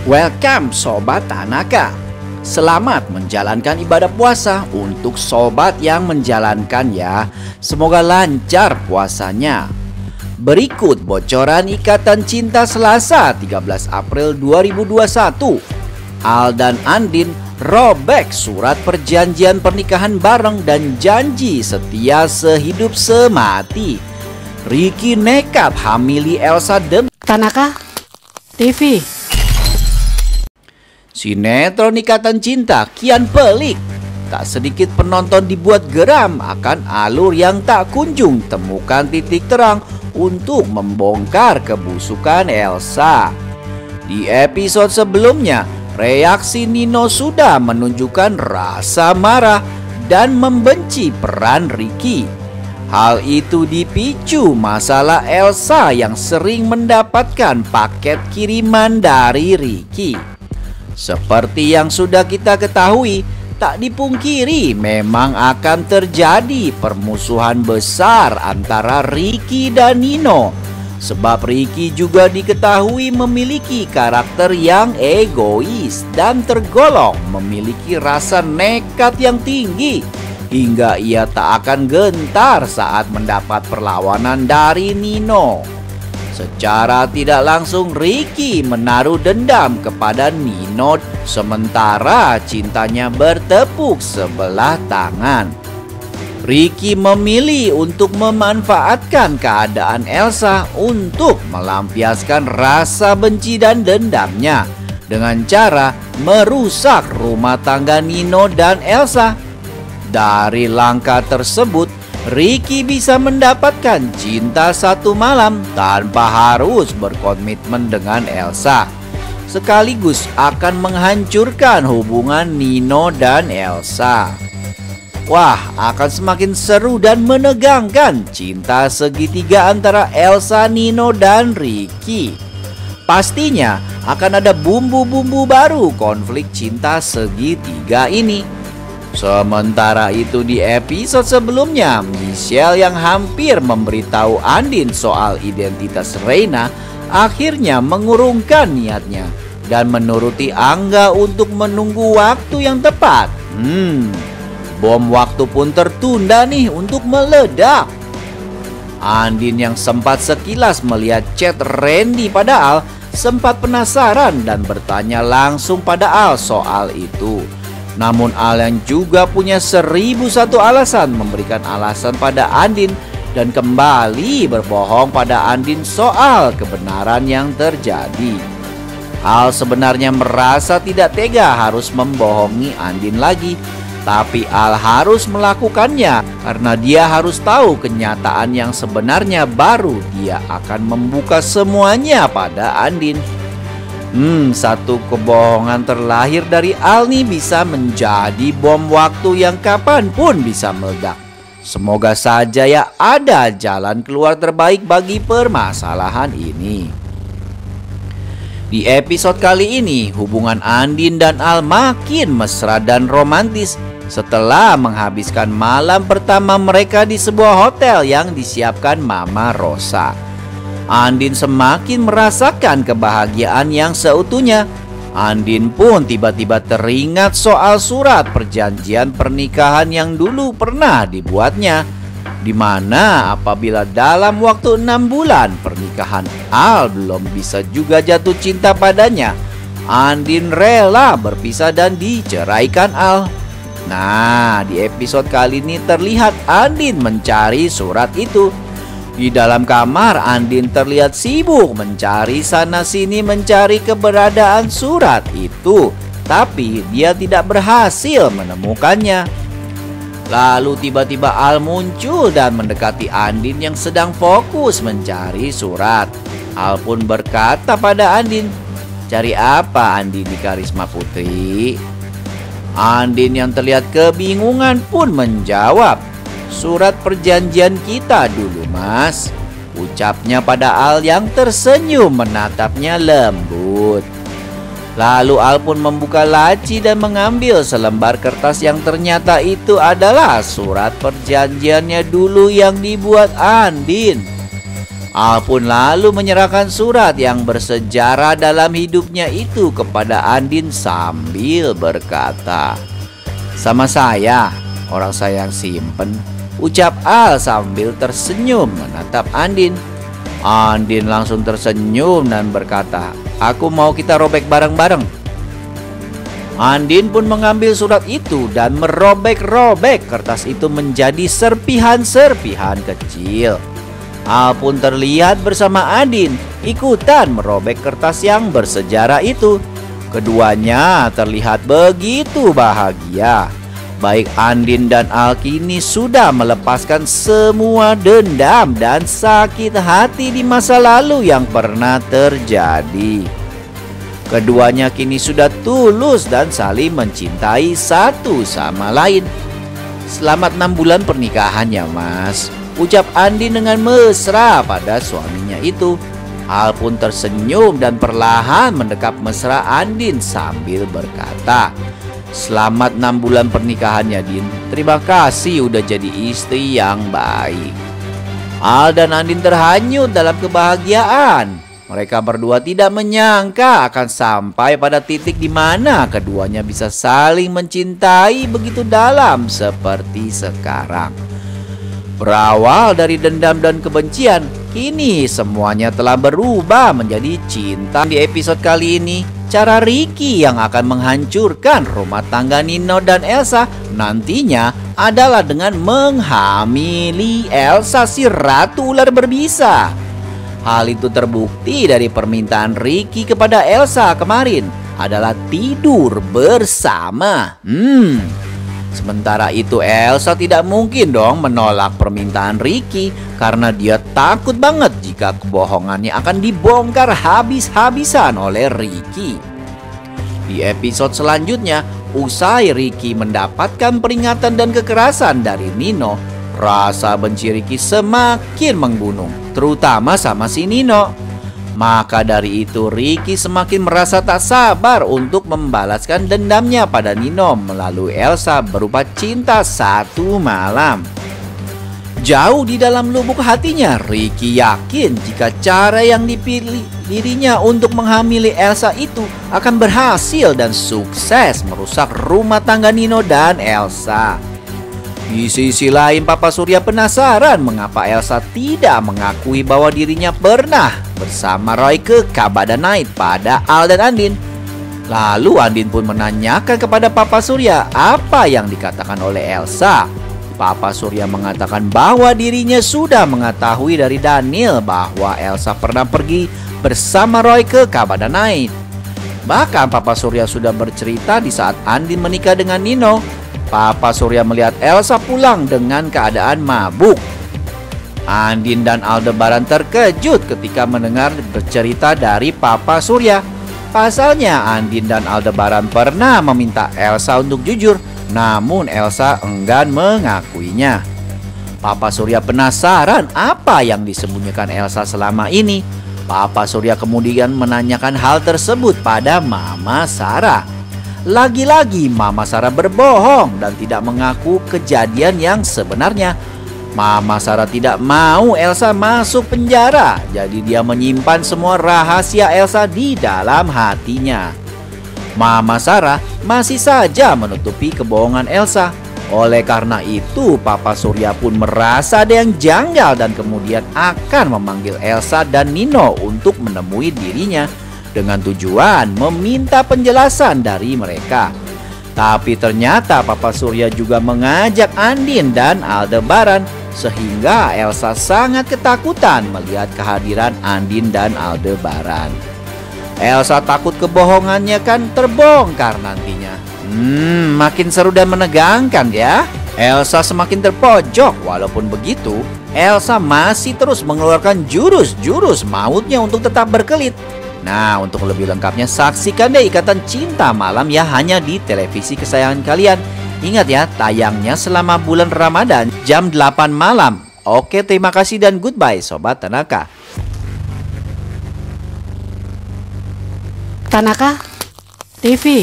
Welcome Sobat Tanaka. Selamat menjalankan ibadah puasa untuk sobat yang menjalankan ya. Semoga lancar puasanya. Berikut bocoran ikatan cinta Selasa 13 April 2021. Al dan Andin robek surat perjanjian pernikahan bareng dan janji setia sehidup semati. Ricky nekat hamili Elsa demi Tanaka TV. Sinetron Ikatan Cinta kian pelik. Tak sedikit penonton dibuat geram akan alur yang tak kunjung temukan titik terang untuk membongkar kebusukan Elsa. Di episode sebelumnya, reaksi Nino sudah menunjukkan rasa marah dan membenci peran Ricky. Hal itu dipicu masalah Elsa yang sering mendapatkan paket kiriman dari Ricky. Seperti yang sudah kita ketahui, tak dipungkiri memang akan terjadi permusuhan besar antara Ricky dan Nino. Sebab Ricky juga diketahui memiliki karakter yang egois dan tergolong memiliki rasa nekat yang tinggi, hingga ia tak akan gentar saat mendapat perlawanan dari Nino. Secara tidak langsung Ricky menaruh dendam kepada Nino, sementara cintanya bertepuk sebelah tangan. Ricky memilih untuk memanfaatkan keadaan Elsa untuk melampiaskan rasa benci dan dendamnya dengan cara merusak rumah tangga Nino dan Elsa. Dari langkah tersebut, Ricky bisa mendapatkan cinta satu malam tanpa harus berkomitmen dengan Elsa, sekaligus akan menghancurkan hubungan Nino dan Elsa. Wah, akan semakin seru dan menegangkan cinta segitiga antara Elsa, Nino, dan Ricky. Pastinya akan ada bumbu-bumbu baru konflik cinta segitiga ini. Sementara itu di episode sebelumnya, Michelle yang hampir memberitahu Andin soal identitas Reina akhirnya mengurungkan niatnya dan menuruti Angga untuk menunggu waktu yang tepat. Bom waktu pun tertunda nih untuk meledak. Andin yang sempat sekilas melihat chat Randy pada Al sempat penasaran dan bertanya langsung pada Al soal itu. Namun Al yang juga punya 1001 alasan memberikan alasan pada Andin dan kembali berbohong pada Andin soal kebenaran yang terjadi. Al sebenarnya merasa tidak tega harus membohongi Andin lagi, tapi Al harus melakukannya karena dia harus tahu kenyataan yang sebenarnya, baru dia akan membuka semuanya pada Andin. Satu kebohongan terlahir dari Al nih bisa menjadi bom waktu yang kapanpun bisa meledak. Semoga saja ya ada jalan keluar terbaik bagi permasalahan ini. Di episode kali ini, hubungan Andin dan Al makin mesra dan romantis setelah menghabiskan malam pertama mereka di sebuah hotel yang disiapkan Mama Rosa. Andin semakin merasakan kebahagiaan yang seutuhnya. Andin pun tiba-tiba teringat soal surat perjanjian pernikahan yang dulu pernah dibuatnya, di mana apabila dalam waktu 6 bulan pernikahan Al belum bisa juga jatuh cinta padanya, Andin rela berpisah dan diceraikan Al. Nah, di episode kali ini terlihat Andin mencari surat itu. Di dalam kamar, Andin terlihat sibuk mencari sana-sini mencari keberadaan surat itu, tapi dia tidak berhasil menemukannya. Lalu tiba-tiba Al muncul dan mendekati Andin yang sedang fokus mencari surat. Al pun berkata pada Andin, "Cari apa Andin di Karisma Putri?" Andin yang terlihat kebingungan pun menjawab, "Surat perjanjian kita dulu, Mas," ucapnya pada Al yang tersenyum menatapnya lembut. Lalu Al pun membuka laci dan mengambil selembar kertas yang ternyata itu adalah surat perjanjiannya dulu yang dibuat Andin. Al pun lalu menyerahkan surat yang bersejarah dalam hidupnya itu kepada Andin sambil berkata, "Sama saya, orang saya yang simpen," ucap Al sambil tersenyum menatap Andin. Andin langsung tersenyum dan berkata, "Aku mau kita robek bareng-bareng." Andin pun mengambil surat itu dan merobek-robek kertas itu menjadi serpihan-serpihan kecil. Al pun terlihat bersama Andin ikutan merobek kertas yang bersejarah itu. Keduanya terlihat begitu bahagia. Baik Andin dan Al kini sudah melepaskan semua dendam dan sakit hati di masa lalu yang pernah terjadi. Keduanya kini sudah tulus dan saling mencintai satu sama lain. "Selamat 6 bulan pernikahan ya mas," ucap Andin dengan mesra pada suaminya itu. Al pun tersenyum dan perlahan mendekap mesra Andin sambil berkata, "Selamat 6 bulan pernikahannya Din. Terima kasih udah jadi istri yang baik." Al dan Andin terhanyut dalam kebahagiaan. Mereka berdua tidak menyangka akan sampai pada titik di mana keduanya bisa saling mencintai begitu dalam seperti sekarang. Berawal dari dendam dan kebencian, kini semuanya telah berubah menjadi cinta. Di episode kali ini, cara Ricky yang akan menghancurkan rumah tangga Nino dan Elsa nantinya adalah dengan menghamili Elsa si ratu ular berbisa. Hal itu terbukti dari permintaan Ricky kepada Elsa kemarin adalah tidur bersama. Sementara itu Elsa tidak mungkin dong menolak permintaan Ricky karena dia takut banget jika kebohongannya akan dibongkar habis-habisan oleh Ricky. Di episode selanjutnya, usai Ricky mendapatkan peringatan dan kekerasan dari Nino, rasa benci Ricky semakin menggunung, terutama sama si Nino. Maka dari itu Ricky semakin merasa tak sabar untuk membalaskan dendamnya pada Nino melalui Elsa berupa cinta satu malam. Jauh di dalam lubuk hatinya, Ricky yakin jika cara yang dipilih dirinya untuk menghamili Elsa itu akan berhasil dan sukses merusak rumah tangga Nino dan Elsa. Di sisi lain, Papa Surya penasaran mengapa Elsa tidak mengakui bahwa dirinya pernah bersama Roy ke Kabada Night pada Al dan Andin. Lalu Andin pun menanyakan kepada Papa Surya apa yang dikatakan oleh Elsa. Papa Surya mengatakan bahwa dirinya sudah mengetahui dari Daniel bahwa Elsa pernah pergi bersama Roy ke Kabada Night. Bahkan Papa Surya sudah bercerita di saat Andin menikah dengan Nino. Papa Surya melihat Elsa pulang dengan keadaan mabuk. Andin dan Aldebaran terkejut ketika mendengar bercerita dari Papa Surya. Pasalnya Andin dan Aldebaran pernah meminta Elsa untuk jujur, namun Elsa enggan mengakuinya. Papa Surya penasaran apa yang disembunyikan Elsa selama ini. Papa Surya kemudian menanyakan hal tersebut pada Mama Sarah. Lagi-lagi Mama Sarah berbohong dan tidak mengaku kejadian yang sebenarnya. Mama Sarah tidak mau Elsa masuk penjara, jadi dia menyimpan semua rahasia Elsa di dalam hatinya. Mama Sarah masih saja menutupi kebohongan Elsa. Oleh karena itu Papa Surya pun merasa ada yang janggal dan kemudian akan memanggil Elsa dan Nino untuk menemui dirinya dengan tujuan meminta penjelasan dari mereka. Tapi ternyata Papa Surya juga mengajak Andin dan Aldebaran, sehingga Elsa sangat ketakutan melihat kehadiran Andin dan Aldebaran. Elsa takut kebohongannya kan terbongkar nantinya. Makin seru dan menegangkan ya. Elsa semakin terpojok. Walaupun begitu, Elsa masih terus mengeluarkan jurus-jurus mautnya untuk tetap berkelit. Nah, untuk lebih lengkapnya saksikan deh Ikatan Cinta Malam ya, hanya di televisi kesayangan kalian. Ingat ya, tayangnya selama bulan Ramadan jam 8 malam. Oke, terima kasih dan goodbye Sobat Tanaka. Tanaka TV.